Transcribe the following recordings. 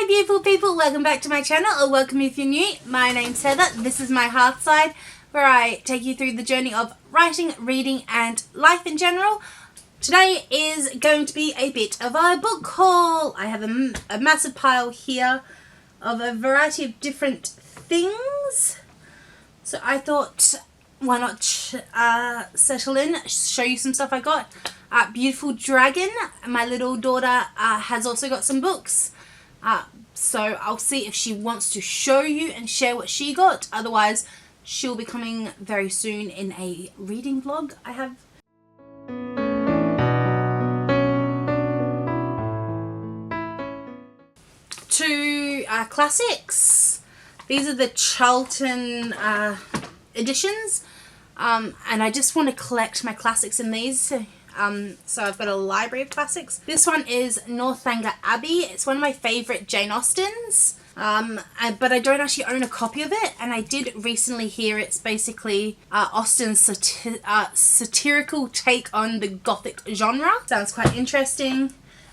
Hi beautiful people, welcome back to my channel, or welcome if you're new. My name's Heather. This is my Hearth Side, where I take you through the journey of writing, reading and life in general. Today is going to be a bit of a book haul. I have a massive pile here of a variety of different things. So I thought, why not settle in, show you some stuff I got. Beautiful Dragon, my little daughter, has also got some books. So I'll see if she wants to show you and share what she got. Otherwise, she'll be coming very soon in a reading vlog I have. Two classics. These are the Charlton editions. And I just want to collect my classics in these. So I've got a library of classics. This one is Northanger Abbey. It's one of my favourite Jane Austens. But I don't actually own a copy of it. And I did recently hear it's basically Austen's satirical take on the Gothic genre. Sounds quite interesting.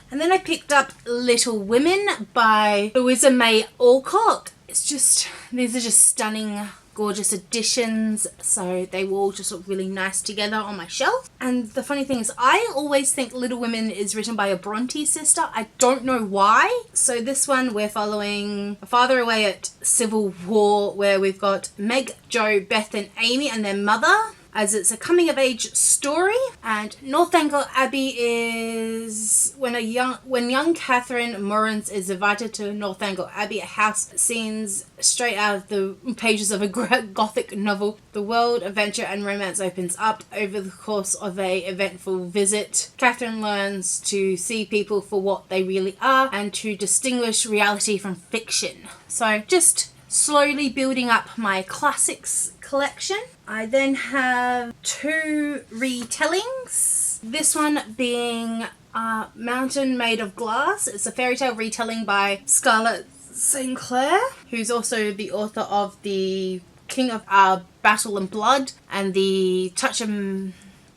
And then I picked up Little Women by Louisa May Alcott. These are just stunning, gorgeous editions, so they will all just look really nice together on my shelf. And the funny thing is, I always think Little Women is written by a Bronte sister. I don't know why. So this one, we're following a father away at Civil War, where we've got Meg, Jo, Beth and Amy and their mother, as it's a coming of age story. And Northanger Abbey is when young Catherine Morrens is invited to Northanger Abbey, a house scenes straight out of the pages of a Gothic novel. The world, adventure and romance opens up over the course of a eventful visit. Catherine learns to see people for what they really are and to distinguish reality from fiction. So just slowly building up my classics collection. I then have two retellings. This one being Mountain Made of Glass. It's a fairy tale retelling by Scarlett St. Clair, who's also the author of the King of Battle and Blood and the Touch of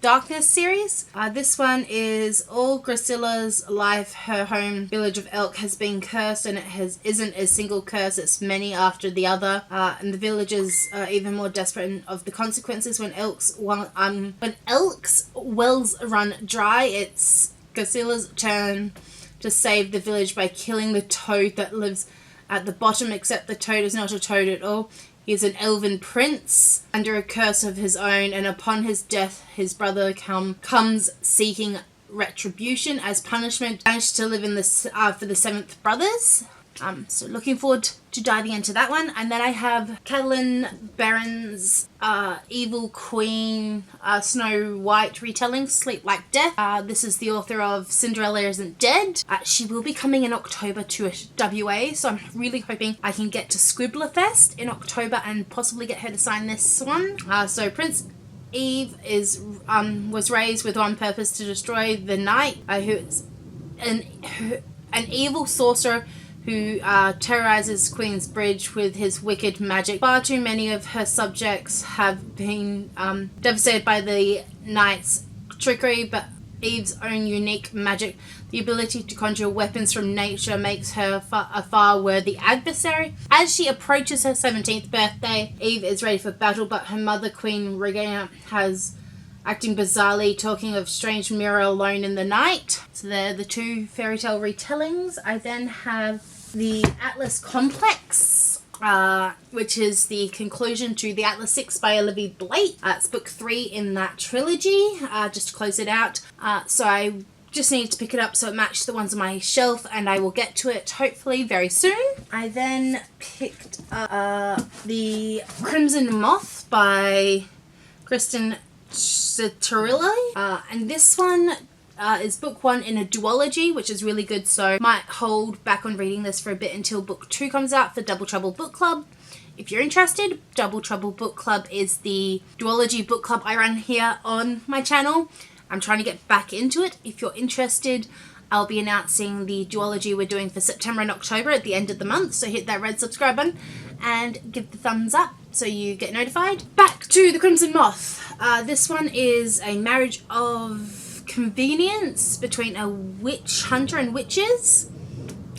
Darkness series. This one is all Gracilla's life. Her home village of Elk has been cursed, and isn't a single curse, it's many after the other. And the villagers are even more desperate of the consequences when Elk's wells run dry. It's Gracilla's turn to save the village by killing the toad that lives at the bottom, except the toad is not a toad at all. He is an elven prince under a curse of his own, and upon his death his brother comes seeking retribution as punishment. Managed to live in this for the Seventh Brothers. So looking forward to diving into that one. And then I have Catelyn Barron's Evil Queen Snow White retelling, Sleep Like Death. This is the author of Cinderella Isn't Dead. She will be coming in October to WA, so I'm really hoping I can get to Scribbler Fest in October and possibly get her to sign this one. So Prince Eve was raised with one purpose: to destroy the knight, who is an evil sorcerer who terrorizes Queen's Bridge with his wicked magic. Far too many of her subjects have been devastated by the knight's trickery, but Eve's own unique magic, the ability to conjure weapons from nature, makes her a far worthy adversary. As she approaches her 17th birthday, Eve is ready for battle, but her mother, Queen Regina, has acting bizarrely, talking of strange mirror alone in the night. So they're the two fairy tale retellings. I then have the Atlas Complex, which is the conclusion to the Atlas 6 by Olivia Blake. It's book 3 in that trilogy, just to close it out. So I just needed to pick it up so it matched the ones on my shelf, and I will get to it hopefully very soon. I then picked up the Crimson Moth by Kristen Citrilli, and this one is book 1 in a duology, which is really good, so might hold back on reading this for a bit until book 2 comes out for Double Trouble Book Club. If you're interested, Double Trouble Book Club is the duology book club I run here on my channel. I'm trying to get back into it. If you're interested, I'll be announcing the duology we're doing for September and October at the end of the month, so hit that red subscribe button and give the thumbs up so you get notified. Back to the Crimson Moth. This one is a marriage of convenience between a witch hunter and witches.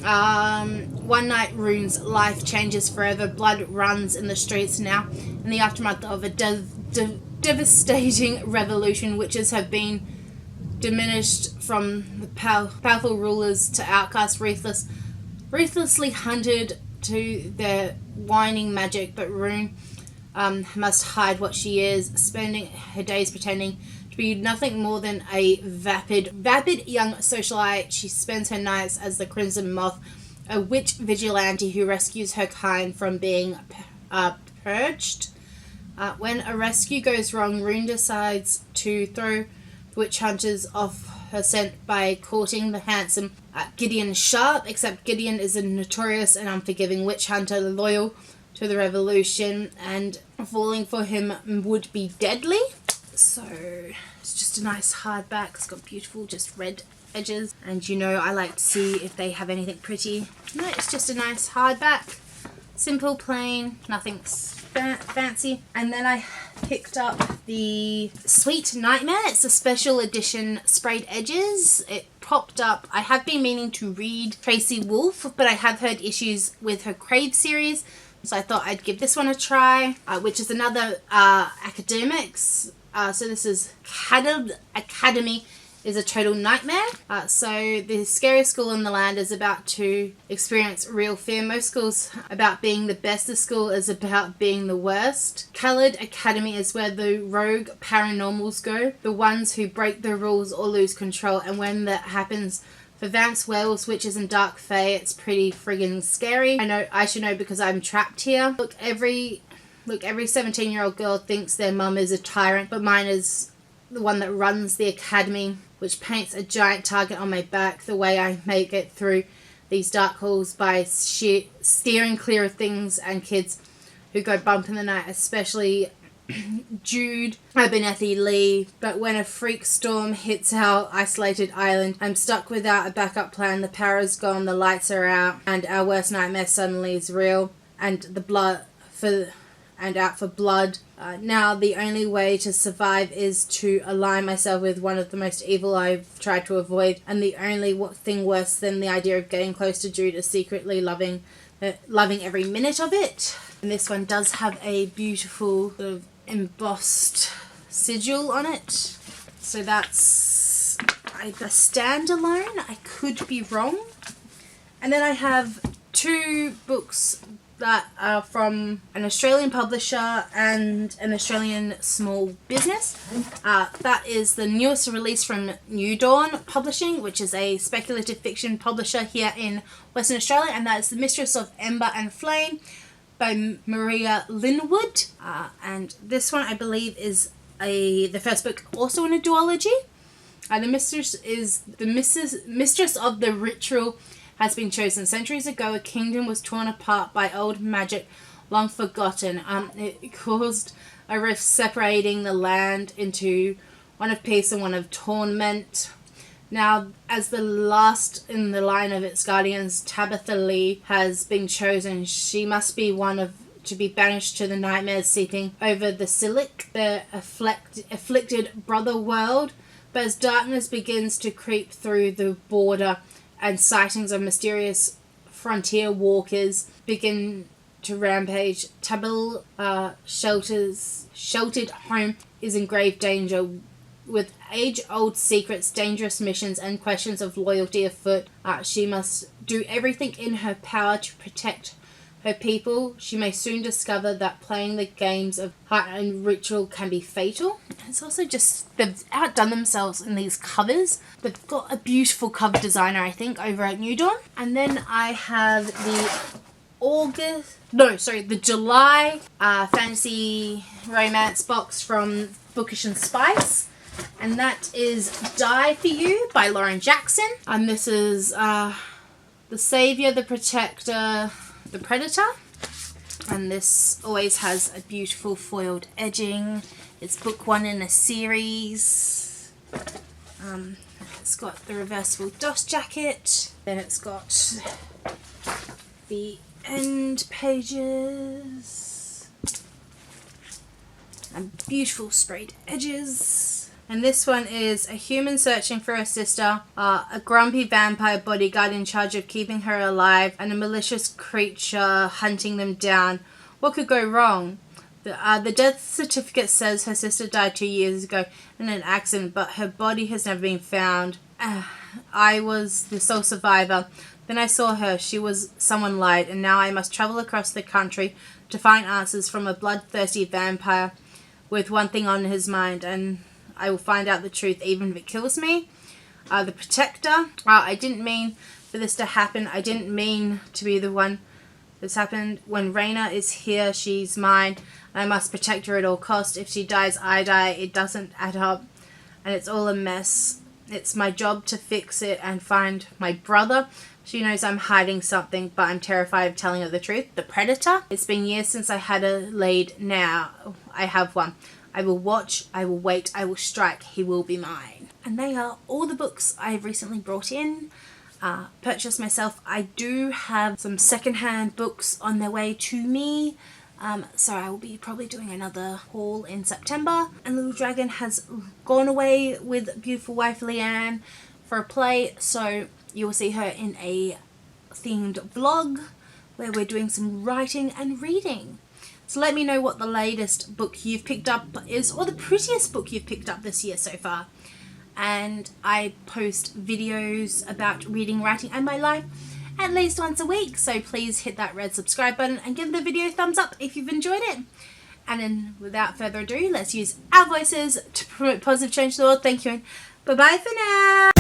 One one night, Rune's life changes forever. Blood runs in the streets now. In the aftermath of a devastating revolution, witches have been diminished from the powerful rulers to outcasts, ruthlessly hunted to their whining magic. But Rune must hide what she is, spending her days pretending to be nothing more than a vapid young socialite. She spends her nights as the Crimson Moth, a witch vigilante who rescues her kind from being purged. When a rescue goes wrong, Rune decides to throw witch hunters off her scent by courting the handsome Gideon Sharp, except Gideon is a notorious and unforgiving witch hunter loyal to the revolution, and falling for him would be deadly. So it's just a nice hardback. It's got beautiful just red edges, and you know I like to see if they have anything pretty. No, it's just a nice hardback, simple, plain, nothing fancy. And then I picked up the Sweet Nightmare. It's a special edition sprayed edges. It popped up. I have been meaning to read Tracy Wolfe, but I have heard issues with her Crave series, so I thought I'd give this one a try, which is another academics. So this is Academy is a total nightmare. So the scariest school in the land is about to experience real fear. Most schools about being the best. The school is about being the worst. Colored Academy is where the rogue paranormals go, the ones who break the rules or lose control. And when that happens, for vamps, werewolves, witches, and dark fae, it's pretty friggin' scary. I should know because I'm trapped here. Look, every 17-year-old girl thinks their mum is a tyrant, but mine is the one that runs the academy, which paints a giant target on my back. The way I make it through these dark halls by steering clear of things and kids who go bump in the night, especially Jude, Abernethy Lee. But when a freak storm hits our isolated island, I'm stuck without a backup plan. The power's gone, the lights are out, and our worst nightmare suddenly is real, and out for blood. Now the only way to survive is to align myself with one of the most evil I've tried to avoid, and the only thing worse than the idea of getting close to Jude is secretly loving every minute of it. And this one does have a beautiful sort of embossed sigil on it. So that's a standalone. I could be wrong. And then I have two books that are from an Australian publisher and an Australian small business. That is the newest release from New Dawn Publishing, which is a speculative fiction publisher here in Western Australia, and that is The Mistress of Ember and Flame by Maria Linwood. And this one, I believe, is the first book also in a duology. The mistress is the mistress of the ritual has been chosen. Centuries ago, a kingdom was torn apart by old magic long forgotten. It caused a rift separating the land into one of peace and one of torment. Now, as the last in the line of its guardians, Tabitha Lee has been chosen. She must be to be banished to the nightmares seeping over the Silic, the afflicted brother world. But as darkness begins to creep through the border, and sightings of mysterious frontier walkers begin to rampage, Tabil sheltered home is in grave danger. With age-old secrets, dangerous missions, and questions of loyalty afoot, she must do everything in her power to protect her people. She may soon discover that playing the games of heart and ritual can be fatal. It's also just, they've outdone themselves in these covers. They've got a beautiful cover designer, I think, over at New Dawn. And then I have the July fantasy romance box from Bookish and Spice. And that is Die For You by Lauren Jackson. And this is the Savior, the Protector, the Predator. And this always has a beautiful foiled edging. It's book one in a series. It's got the reversible dust jacket. Then it's got the end pages and beautiful sprayed edges. And this one is a human searching for her sister, a grumpy vampire bodyguard in charge of keeping her alive, and a malicious creature hunting them down. What could go wrong? The death certificate says her sister died 2 years ago in an accident, but her body has never been found. I was the sole survivor. Then I saw her. She was someone lied, and now I must travel across the country to find answers from a bloodthirsty vampire with one thing on his mind, and I will find out the truth even if it kills me. The Protector. I didn't mean for this to happen. I didn't mean to be the one that's happened. When Raina is here, she's mine. I must protect her at all costs. If she dies, I die. It doesn't add up, and it's all a mess. It's my job to fix it and find my brother. She knows I'm hiding something, but I'm terrified of telling her the truth. The Predator. It's been years since I had a lead. Now I have one. I will watch, I will wait, I will strike. He will be mine. And they are all the books I've recently brought in, purchased myself. I do have some secondhand books on their way to me. So I will be probably doing another haul in September. And Little Dragon has gone away with beautiful wife Leanne for a play. So you will see her in a themed vlog where we're doing some writing and reading. So let me know what the latest book you've picked up is, or the prettiest book you've picked up this year so far. And I post videos about reading, writing and my life at least once a week. So please hit that red subscribe button and give the video a thumbs up if you've enjoyed it. And then without further ado, let's use our voices to promote positive change to the world. Thank you and bye-bye for now.